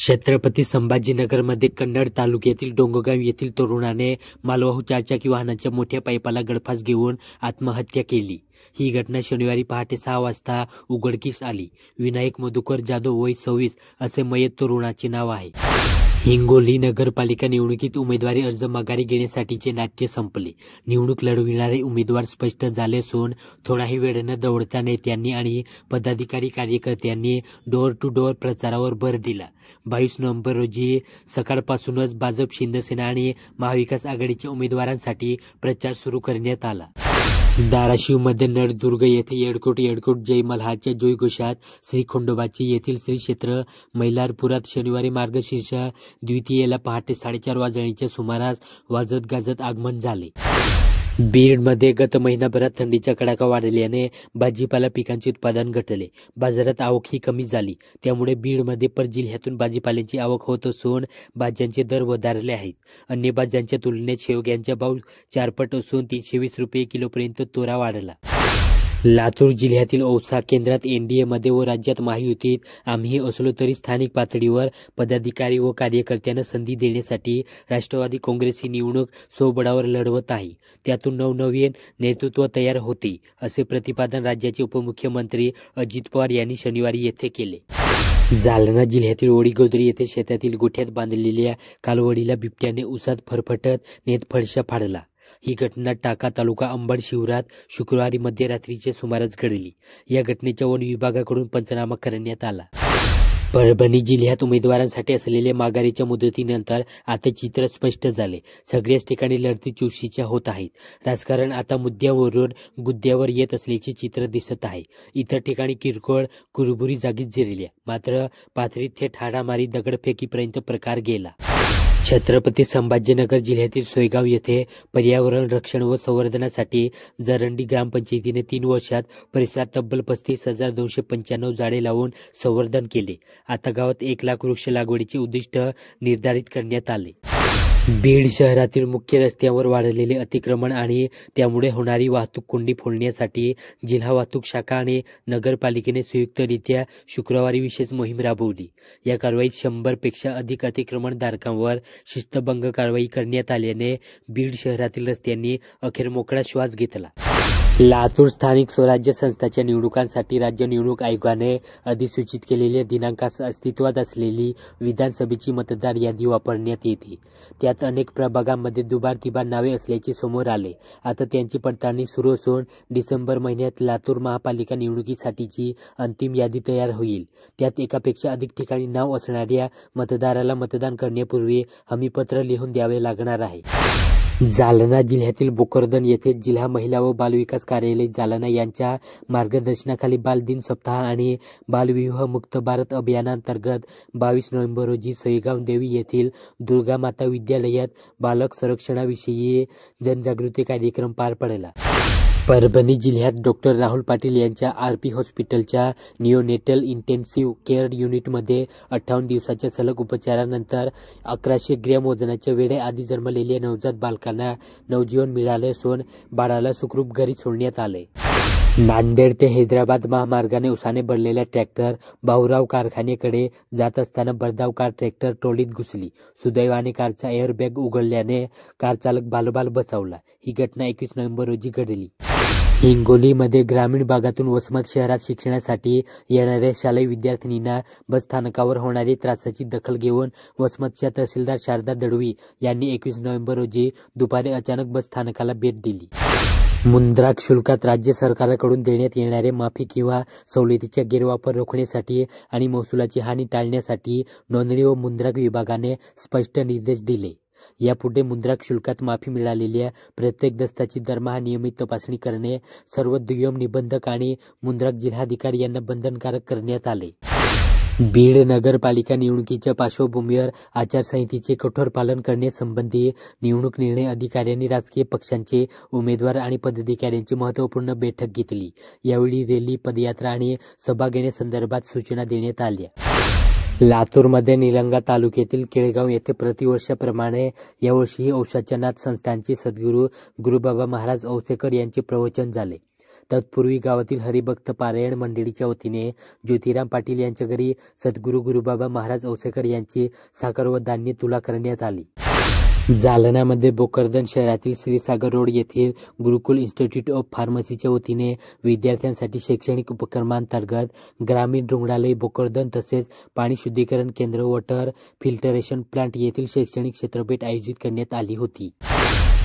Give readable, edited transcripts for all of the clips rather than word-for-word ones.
छत्रपती संभाजीनगरमध्ये कन्नड तालुक्यातील डोंगरगाव येथील तरुणाने मालवाहू चारचाकी वाहनाच्या मोठ्या पाईपाला गळफास घेऊन आत्महत्या केली। ही घटना शनिवारी पहाटे 6 वाजता उघडकीस आली। विनायक मधुकर जाधव वय 26 असे मयत तरुणाचे नाव आहे। हिंगोली नगरपालिका निवडणुकीत उमेदवारी अर्ज माघारी घेण्यासाठीचे नाट्य संपले। निवडणूक लढविणारे उमेदवार स्पष्ट झाले असून थोडाही वेळ न दवडता नेत्यांनी आणि पदाधिकारी कार्यकर्त्यांनी डोअर टू डोअर प्रचारावर भर दिला। 22 नोव्हेंबर रोजी सकाळपासूनच भाजप, शिंदेसेना आणि महाविकास आघाडीच्या उमेदवारांसाठी प्रचार सुरू करण्यात आला। धाराशिवमध्ये नळदुर्ग येथे येडकोट जय मल्हारच्या जयघोषात श्री खंडोबाची येथील श्री क्षेत्र मैलारपुरात शनिवारी मार्गशीर्ष द्वितीयेला पहाटे 4:30 वाजण्याच्या सुमारास वाजत गाजत आगमन झाले। बीडमध्ये गत महिनाभरात थंडीचा कडाका वाढल्याने भाजीपाला पिकांचे उत्पादन घटले। बाजारात आवकही कमी झाली। त्यामुळे बीडमध्ये जिल्ह्यातून भाजीपाल्याची आवक होत असून भाज्यांचे दर वधारले आहेत। अन्य भाज्यांच्या तुलनेत शेवग्यांचा भाव 4 पट असून 320 रुपये किलोपर्यंत तोरा वाढला। लातूर जिल्ह्यातील औसा केंद्रात एनडीएमध्ये व राज्यात महायुतीत आम्ही असलो तरी स्थानिक पातळीवर पदाधिकारी व कार्यकर्त्यांना संधी देण्यासाठी राष्ट्रवादी काँग्रेस ही निवडणूक स्वबळावर लढवत आहे। त्यातून नवनवीन नेतृत्व तयार होते, असे प्रतिपादन राज्याचे उपमुख्यमंत्री अजित पवार यांनी शनिवारी येथे केले। जालना जिल्ह्यातील वडीगोद्री येथे शेतातील गोठ्यात बांधलेल्या कालवडीला बिबट्याने उसात फरफटत नेत फडशा फाडला। ही घटना टाका तालुका अंबड शिवारात शुक्रवारी मध्यरात्रीच्या सुमारास घडली। या घटनेच्या वन विभागाकडून पंचनामा करण्यात आला। परभणी जिल्ह्यात उमेदवारांसाठी असलेल्या माघारीच्या मुदतीनंतर आता चित्र स्पष्ट झाले। सगळ्याच ठिकाणी लढती चुरशीच्या होत आहेत। राजकारण आता मुद्द्यावरून गुद्द्यावर येत असल्याचे चित्र दिसत आहे। इतर ठिकाणी किरकोळ कुरबुरी जागीच जिरल्या, मात्र पाथरीत थेट हाणामारी दगडफेकीपर्यंत प्रकार गेला। छत्रपती संभाजीनगर जिल्ह्यातील सोयगाव येथे पर्यावरण रक्षण व संवर्धनासाठी जरंडी ग्रामपंचायतीने 3 वर्षात परिसरात तब्बल 35,295 झाडे लावून संवर्धन केले। आता गावात 1 लाख वृक्ष लागवडीचे उद्दिष्ट निर्धारित करण्यात आले। बीड शहरातील मुख्य रस्त्यावर वाढलेले अतिक्रमण आणि त्यामुळे होणारी वाहतूक कोंडी फोडण्यासाठी जिल्हा वाहतूक शाखा आणि नगरपालिकेने संयुक्तरित्या शुक्रवारी विशेष मोहीम राबवली। या कारवाईत 100 पेक्षा अधिक अतिक्रमणधारकांवर शिस्तभंग कारवाई करण्यात आल्याने बीड शहरातील रस्त्यांनी अखेर मोकळा श्वास घेतला। लातूर स्थानिक स्वराज्य संस्थांच्या निवडणुकांसाठी राज्य निवडणूक आयोगाने अधिसूचित केलेल्या दिनांकास अस्तित्वात असलेली विधानसभेची मतदार यादी वापरण्यात येते। त्यात अनेक प्रभागांमध्ये दुबार-तिबार नावे असल्याचे समोर आले। आता त्यांची पडताळणी सुरू असून डिसेंबर महिन्यात लातूर महापालिका निवडणुकीसाठीची अंतिम यादी तयार होईल। त्यात एकापेक्षा अधिक ठिकाणी नाव असणाऱ्या मतदाराला मतदान करण्यापूर्वी हमीपत्र लिहून द्यावे लागणार आहे। जालना जिल्ह्यातील भोकरदन येथे जिल्हा महिला व बालविकास कार्यालय जालना यांच्या मार्गदर्शनाखाली बालदिन सप्ताह आणि बालविवाह मुक्त भारत अभियानांतर्गत 22 नोव्हेंबर रोजी सोयगाव देवी येथील दुर्गा माता विद्यालयात बालक संरक्षणाविषयी जनजागृती कार्यक्रम पार पडला। परभणी जिल्ह्यात डॉक्टर राहुल पाटील यांच्या आरपी हॉस्पिटलच्या निओनेटल इंटेन्सिव्ह केअर युनिटमध्ये 58 दिवसाच्या सलग उपचारानंतर 1100 ग्रॅम वजनाच्या वेळेआधी जन्मलेल्या नवजात बालकांना नवजीवन मिळाले असून बाळाला सुखरूप घरी सोडण्यात आले। नांदेड ते हैदराबाद महामार्गाने उसाने भरलेला ट्रॅक्टर भाऊराव कारखान्याकडे जात असताना भरधाव कार ट्रॅक्टर ट्रॉलीत घुसली। सुदैवाने कारचा एअरबॅग उघडल्याने कार चालक बालबाल बचावला। ही घटना 21 नोव्हेंबर रोजी घडली। हिंगोलीमध्ये ग्रामीण भागातून वसमत शहरात शिक्षणासाठी येणाऱ्या शालेय विद्यार्थिनींना बसस्थानकावर होणारी त्रासाची दखल घेऊन वसमतच्या तहसीलदार शारदा दळवी यांनी 21 नोव्हेंबर रोजी दुपारी अचानक बसस्थानकाला भेट दिली। मुद्रांक शुल्कात राज्य सरकारकडून देण्यात येणारे माफी किंवा सवलतीचा गैरवापर रोखण्यासाठी आणि महसुलाची हानी टाळण्यासाठी नोंदणी व मुद्रांक विभागाने स्पष्ट निर्देश दिले। यापुढे मुद्रांक शुल्कात माफी मिळालेल्या प्रत्येक दस्ताची दरमहा नियमित तपासणी करणे सर्व दुय्यम निबंधक आणि मुद्रांक जिल्हाधिकारी यांना बंधनकारक करण्यात आले। बीड नगरपालिका निवडणुकीच्या पार्श्वभूमीवर आचारसंहितेचे कठोर पालन करण्यासंबंधी निवडणूक निर्णय अधिकाऱ्यांनी राजकीय पक्षांचे उमेदवार आणि पदाधिकाऱ्यांची महत्त्वपूर्ण बैठक घेतली। यावेळी रॅली, पदयात्रा आणि सभा घेण्यासंदर्भात सूचना देण्यात आल्या। लातूरमध्ये निलंगा तालुक्यातील केळगाव येथे प्रतिवर्षाप्रमाणे यावर्षीही औसाच्या नाथ संस्थानचे सद्गुरू गुरुबाबा महाराज औसेकर यांचे प्रवचन झाले। तत्पूर्वी गावातील हरिभक्त पारायण मंडळीच्या वतीने ज्योतिराम पाटील यांच्या घरी सद्गुरू गुरुबाबा महाराज औसेकर यांची साखर व धान्य तुला करण्यात आली. जालन्यामध्ये भोकरदन शहरातील श्रीसागर रोड येथील गुरुकुल इन्स्टिट्यूट ऑफ फार्मसीच्या वतीने विद्यार्थ्यांसाठी शैक्षणिक उपक्रमांतर्गत ग्रामीण रुग्णालय भोकरदन तसेच पाणी शुद्धीकरण केंद्र वॉटर फिल्टरेशन प्लांट येथील शैक्षणिक क्षेत्रभेट आयोजित करण्यात आली होती.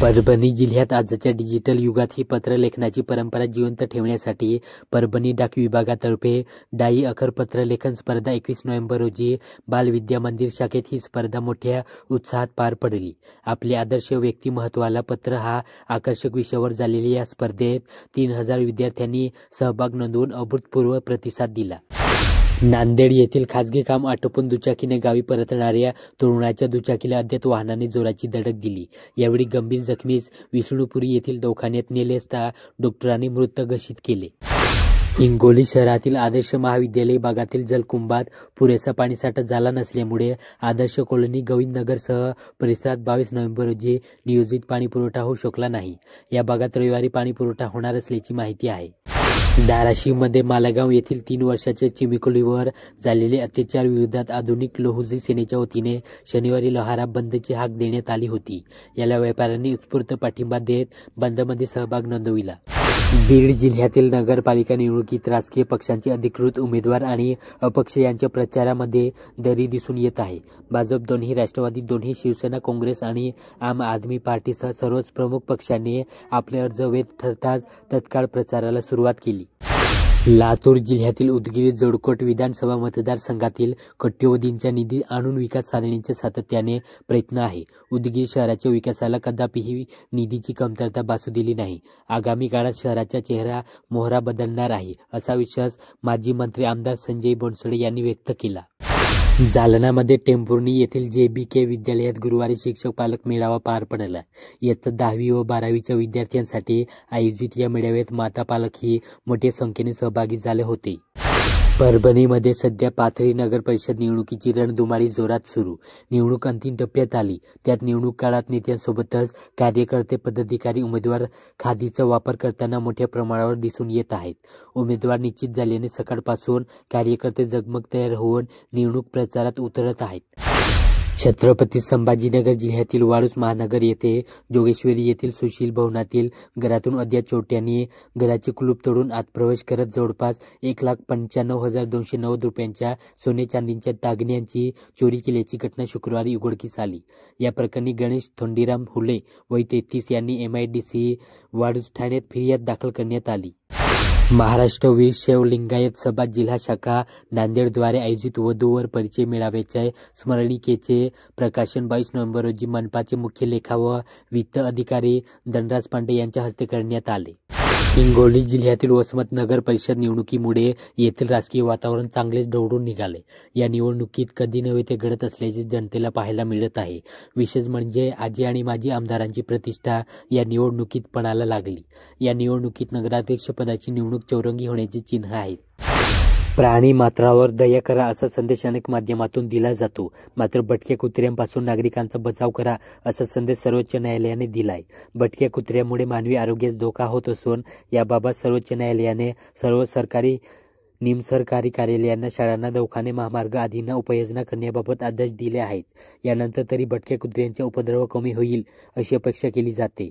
परभणी जिल्ह्यात आजच्या डिजिटल युगात ही पत्रलेखनाची परंपरा जिवंत ठेवण्यासाठी परभणी डाक विभागातर्फे डाई अखर पत्रलेखन स्पर्धा 21 नोव्हेंबर रोजी बालविद्या मंदिर शाखेत ही स्पर्धा मोठ्या उत्साहात पार पडली. आपले आदर्श व्यक्तिमत्वाला पत्र हा आकर्षक विषयावर झालेल्या या स्पर्धेत 3000 विद्यार्थ्यांनी सहभाग नोंदवून अभूतपूर्व प्रतिसाद दिला. नांदेड येथील खासगी काम आटोपून दुचाकीने गावी परतणाऱ्या तरुणाच्या दुचाकीला अज्ञात वाहनाने जोराची धडक दिली. यावेळी गंभीर जखमीस विष्णुपुरी येथील दवाखान्यात नेले असता डॉक्टरांनी मृत घोषित केले. हिंगोली शहरातील आदर्श महाविद्यालय भागातील जलकुंभात पुरेसा पाणीसाठा झाला नसल्यामुळे आदर्श कॉलनी गोविंदनगरसह परिसरात 22 नोव्हेंबर रोजी नियोजित पाणीपुरवठा होऊ शकला नाही. या भागात रविवारी पाणीपुरवठा होणार असल्याची माहिती आहे. धाराशिवमध्ये मालेगाव येथील 3 वर्षाच्या चिमुकलीवर झालेले अत्याचार विरोधात आधुनिक लोहुजी सेनेच्या वतीने शनिवारी लोहारा बंदची हाक देण्यात आली होती. याला व्यापाऱ्यांनी उत्स्फूर्त पाठिंबा देत बंदमध्ये सहभाग नोंदविला. बीड जिल्ह्यातील नगरपालिका निवडणुकीत राजकीय पक्षांचे अधिकृत उमेदवार आणि अपक्ष यांच्या प्रचारामध्ये दरी दिसून येत आहे. भाजप, दोन्ही राष्ट्रवादी, दोन्ही शिवसेना, काँग्रेस आणि आम आदमी पार्टीसह सर्वच प्रमुख पक्षांनी आपले अर्ज वैध ठरताच तत्काळ प्रचाराला सुरुवात केली. लातूर जिल्ह्यातील उदगीर जोडकोट विधानसभा मतदारसंघातील कोट्यवधींचा निधी आणून विकास साधण्याचे सातत्याने प्रयत्न आहे. उदगीर शहराच्या विकासाला कदापिही निधीची कमतरता भासू दिली नाही. आगामी काळात शहराचा चेहरा मोहरा बदलणार आहे, असा विश्वास माजी मंत्री आमदार संजय बनसोडे यांनी व्यक्त केला. जालन्यामध्ये टेंभुर्णी येथील JBK विद्यालयात गुरुवारी शिक्षक पालक मेळावा पार पडला. इयत्ता 10वी व 12वीच्या विद्यार्थ्यांसाठी आयोजित या मेळाव्यात माता पालकही मोठ्या संख्येने सहभागी झाले होते. परभणीमध्ये सध्या पाथरी नगर परिषद निवडणुकीची रणधुमाळी जोरात सुरू. निवडणूक अंतिम टप्प्यात आली. त्यात निवडणूक काळात नेत्यांसोबतच कार्यकर्ते, पदाधिकारी, उमेदवार खादीचा वापर करताना मोठ्या प्रमाणावर दिसून येत आहेत. उमेदवार निश्चित झाल्याने सकाळपासून कार्यकर्ते जगमग तयार होऊन निवडणूक प्रचारात उतरत आहेत. छत्रपती संभाजीनगर जिल्ह्यातील वाळूज महानगर येथे जोगेश्वरी येथील सुशील भवनातील घरातून अज्ञात चोरट्यांनी घराचे कुलूप तोडून आत प्रवेश करत जवळपास 1,95,290 रुपयांच्या सोने चांदीच्या दागिन्यांची चोरी केल्याची घटना शुक्रवारी उघडकीस आली. या प्रकरणी गणेश धोंडीराम हुले वय 33 यांनी MIDC वाळूज ठाण्यात फिर्याद दाखल करण्यात आली. महाराष्ट्र वीरशैव लिंगायत सभा जिल्हा शाखा नांदेडद्वारे आयोजित वधूवर परिचय मेळाव्याच्या स्मरणिकेचे प्रकाशन 22 नोव्हेंबर रोजी मनपाचे मुख्य लेखा व वित्त अधिकारी धनराज पांडे यांच्या हस्ते करण्यात आले. हिंगोली जिल्ह्यातील वसमत नगर परिषद निवडणुकीमुळे येथील राजकीय वातावरण चांगलेच ढवळून निघाले. या निवडणुकीत कधी नव्हे ते घडत असल्याचे जनतेला पाहायला मिळत आहे. विशेष म्हणजे आजी आणि माजी आमदारांची प्रतिष्ठा या निवडणुकीत पणाला लागली. या निवडणुकीत नगराध्यक्ष पदाची निवडणूक चौरंगी होण्याचे चिन्ह आहेत. प्राणी मात्रावर दया करा असा संदेश अनेक माध्यमातून दिला जातो. मात्र भटक्या कुत्र्यांपासून नागरिकांचा बचाव करा असा संदेश सर्वोच्च न्यायालयाने दिलाय. भटक्या कुत्र्यामुळे मानवी आरोग्यास धोका होत असून याबाबत सर्वोच्च न्यायालयाने सर्व सरकारी, निमसरकारी कार्यालयांना, शाळांना, दवाखाने, महामार्ग आदींना उपाययोजना करण्याबाबत आदेश दिले आहेत. यानंतर तरी भटक्या कुत्र्यांचा उपद्रव कमी होईल अशी अपेक्षा केली जाते.